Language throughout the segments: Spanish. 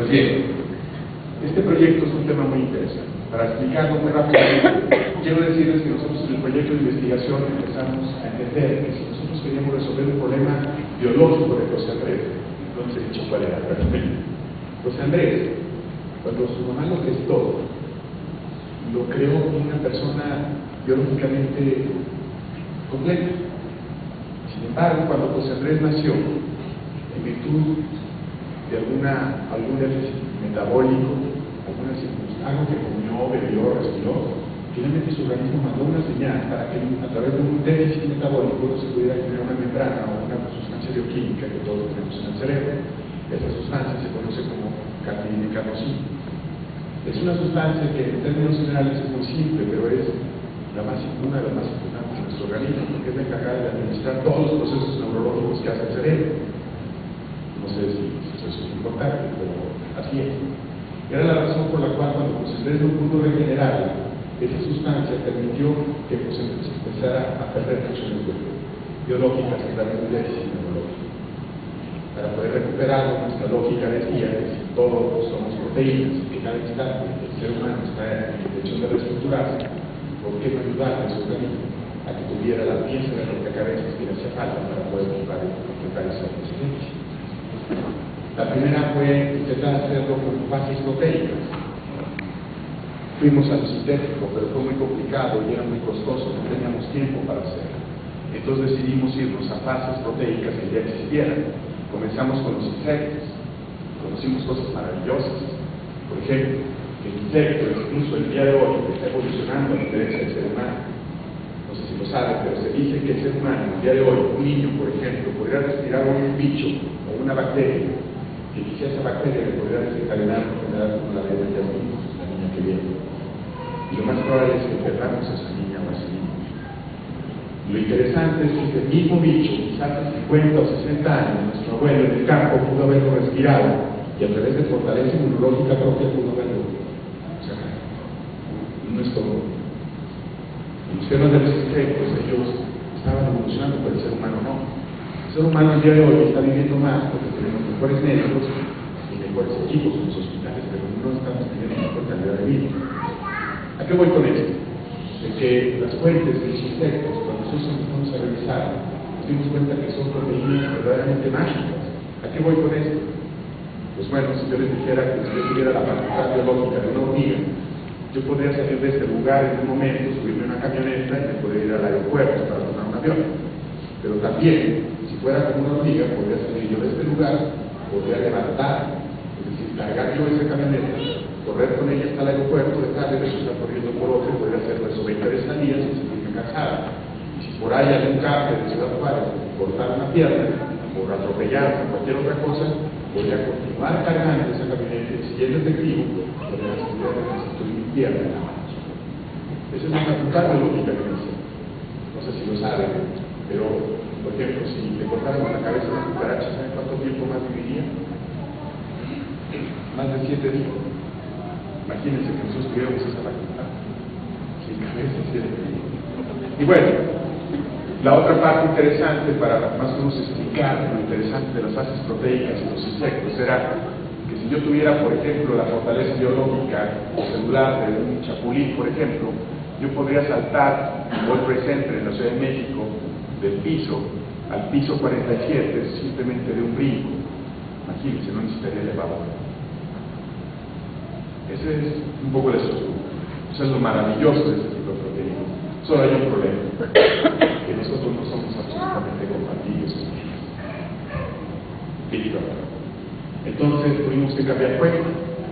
Pues bien, este proyecto es un tema muy interesante. Para explicarlo muy rápidamente, quiero decirles que nosotros en el proyecto de investigación empezamos a entender que si nosotros queríamos resolver un problema biológico de José Andrés, no les he dicho cuál era, pero José Andrés, cuando su mamá lo gestó, lo creó una persona biológicamente completa. Sin embargo, cuando José Andrés nació, en virtud de algún déficit metabólico, alguna circunstancia, algo que comió, bebió, respiró, finalmente su organismo mandó una señal para que a través de un déficit metabólico no se pudiera generar una membrana o una sustancia bioquímica que todos tenemos en el cerebro. Esa sustancia se conoce como carnosina. Es una sustancia que en términos generales es muy simple, pero es una de las más importantes de nuestro organismo, porque es la encargada de administrar todos los procesos neurológicos que hace el cerebro. No sé si eso es importante, pero así es. Era la razón por la cual cuando José Andrés no pudo regenerar, esa sustancia permitió que José Andrés empezara a perder funciones biológicas a través del déficit neurológico. Para poder recuperarlo, nuestra lógica decía que si todos somos proteínas y que cada instante el ser humano está en intención de reestructurarse, ¿por qué no ayudarle a su organismo a que tuviera la pieza de rompecabezas que le hacía falta para poder completar ese déficit? La primera fue intentar hacerlo con fases proteicas. Fuimos a lo sintético, pero fue muy complicado y era muy costoso, no teníamos tiempo para hacerlo. Entonces decidimos irnos a fases proteicas que ya existieran. Comenzamos con los insectos, conocimos cosas maravillosas. Por ejemplo, que el insecto, incluso el día de hoy, está evolucionando a la diferencia del ser humano. No sé si lo saben, pero se dice que el ser humano, el día de hoy, un niño, por ejemplo, podría respirar un bicho o una bacteria, que quizá esa bacteria le podría desencadenar una enfermedad como la de la niña que viene. Y lo más probable es que perdamos a esa niña o a ese niño. Lo interesante es que el mismo bicho, quizás hace 50 o 60 años, nuestro abuelo en el campo pudo haberlo respirado y a través de fortaleza inmunológica propia pudo haberlo sacado. No es todo. En los temas de los insectos, ellos estaban evolucionando, pero el ser humano no. El ser humano el día de hoy está viviendo más porque tenemos mejores médicos y mejores equipos en los hospitales, pero no estamos teniendo mejor calidad de vida. ¿A qué voy con esto? De que las fuentes de los insectos, cuando nosotros empezamos a revisar, nos dimos cuenta que son proteínas verdaderamente mágicas. ¿A qué voy con esto? Pues bueno, si yo les dijera que si yo tuviera la facultad biológica de una hormiga, yo podría salir de este lugar en un momento, subirme a una camioneta y me podría ir al aeropuerto para tomar un avión. Pero también, si fuera como una hormiga, podría salir yo de este lugar, podría levantar, es decir, cargar yo esa camioneta, correr con ella hasta el aeropuerto, dejarle, regresar corriendo por otro, y poder hacerlo eso 20 veces al día sin sentirme cansada. Y si por ahí hay un cable de Ciudad Juárez, cortar una pierna, por atropellarse o cualquier otra cosa, podría continuar cargando esa camioneta, y si es efectivo, podría sentir que estoy mi pierna en la mano. Esa es una facultad biológica que dice. No sé si lo saben, pero, por ejemplo, si le cortáramos la cabeza a una cucaracha, ¿saben cuánto tiempo más viviría? Más de 7 días. Imagínense que nosotros tuviéramos esa facultad. Sin cabeza, 7 días. Y bueno, la otra parte interesante para más o menos explicar lo interesante de las fases proteicas y los insectos era que si yo tuviera, por ejemplo, la fortaleza biológica o celular de un chapulín, por ejemplo, yo podría saltar en World Trade Center en la Ciudad de México del piso al piso 47 simplemente de un brinco. Imagínense, no necesitaría elevador. Ese es un poco la estructura. Eso es lo maravilloso de este tipo de proteínas. Solo hay un problema, que nosotros no somos absolutamente compatibles. Entonces tuvimos que cambiar cuenta.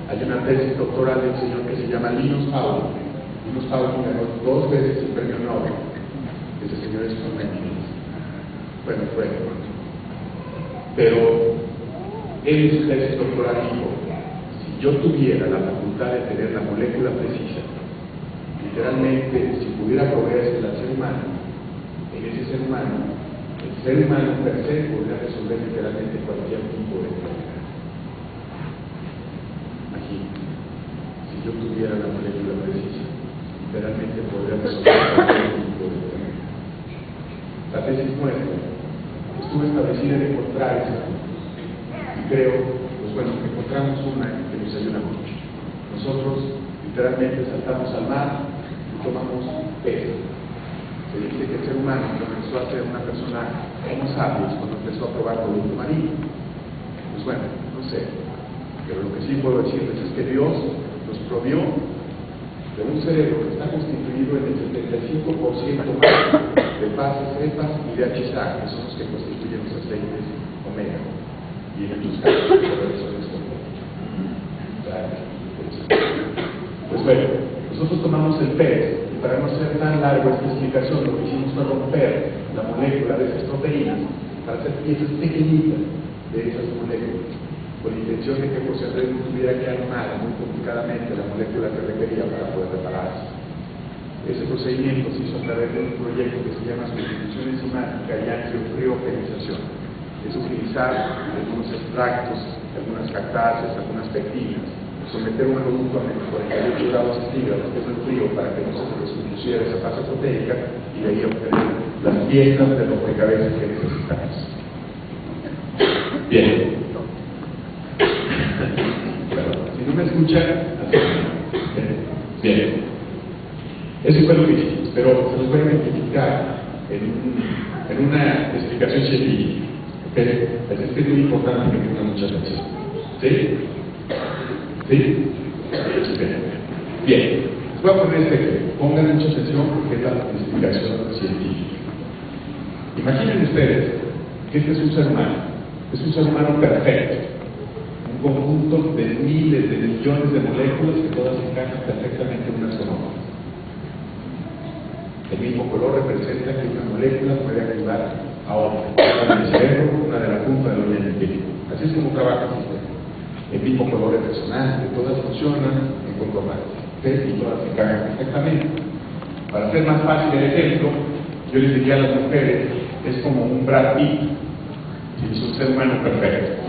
Hay una tesis doctoral de un señor que se llama Linus Pauling. Linus Pauling ganó 2 veces el premio Nobel. Ese señor es un menino. Bueno, pero él en su tesis doctoral dijo: si yo tuviera la facultad de tener la molécula precisa, literalmente, si pudiera proveerse al ser humano, en ese ser humano, el ser humano per se podría resolver literalmente cualquier tipo de enfermedad. Imagínate, si yo tuviera la molécula precisa, literalmente podría resolver cualquier tipo de enfermedad. La tesis nuestra estuvo establecida en encontrar esa, y creo, pues bueno, encontramos una que nos ayuda mucho. Nosotros literalmente saltamos al mar y tomamos pez. Se dice que el ser humano comenzó a ser una persona homo sapiens cuando empezó a probar producto marino. Pues bueno, no sé, pero lo que sí puedo decirles es que Dios nos provió de un cerebro que está constituido en el 75% más de bases cepas y de HSA, que son los que constituyen los aceites omega. Y en estos casos, pues bueno, nosotros tomamos el pez y para no ser tan largo esta explicación, lo que hicimos fue romper la molécula de esas proteínas para hacer piezas pequeñitas de esas moléculas, con la intención de que por si no tuviera que armar muy complicadamente la molécula que requería para poder repararse. Ese procedimiento se hizo a través de un proyecto que se llama sustitución enzimática y angiofriogenización. Es utilizar algunos extractos, algunas lactases, algunas pectinas, someter un producto a menos 48 grados centígrados, que es el frío, para que no se descompusiera esa fase proteica y de ahí obtener las piezas de rompecabezas que necesitamos. Bien. Si no me escuchan, bien. Eso fue lo que hicimos, pero se los voy a identificar en una explicación científica. ¿Okay? Es que es muy importante que tengan mucha atención. ¿Sí? ¿Sí? Bien. Les voy a poner este ejemplo. Pongan mucha atención porque es la explicación científica. Imaginen ustedes que este es un ser humano. Es un ser humano perfecto. Un conjunto de miles de millones de moléculas que todas encajan perfectamente unas con otras. El mismo color representa que una molécula puede activar a otra. Una del cerebro, una de la punta del uña del pie. Así es como trabaja el sistema. El mismo color es resonante, todas funcionan en concordancia, y todas encajan perfectamente. Para hacer más fácil el ejemplo, yo les diría a las mujeres, es como un Brad Pitt, y es un ser humano perfecto.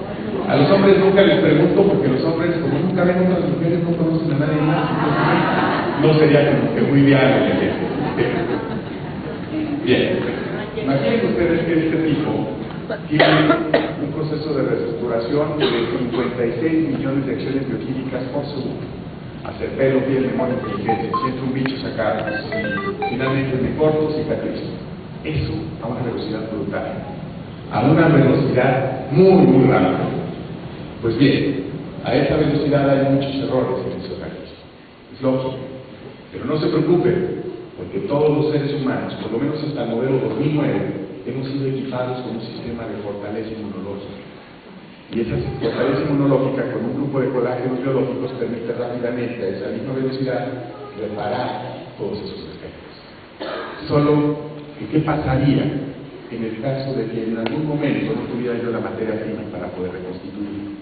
A los hombres nunca les pregunto, porque los hombres, como nunca ven otras mujeres, no conocen a nadie más, no sería como que muy viable el ejemplo. Bien, imaginen ustedes que este tipo tiene un proceso de reestructuración de 56 millones de acciones bioquímicas por segundo. Hacer pelo, piel, memoria, inteligencia, siento un bicho sacado, y finalmente me corto, cicatrizo. Eso a una velocidad brutal, a una velocidad muy rápida. Pues bien, a esa velocidad hay muchos errores en ese organismo. Es lógico, pero no se preocupen, porque todos los seres humanos, por lo menos hasta el modelo 2009, hemos sido equipados con un sistema de fortaleza inmunológica. Y esa fortaleza inmunológica con un grupo de colágenos biológicos permite rápidamente a esa misma velocidad reparar todos esos defectos. Solo que ¿qué pasaría en el caso de que en algún momento no tuviera yo la materia prima para poder reconstituir?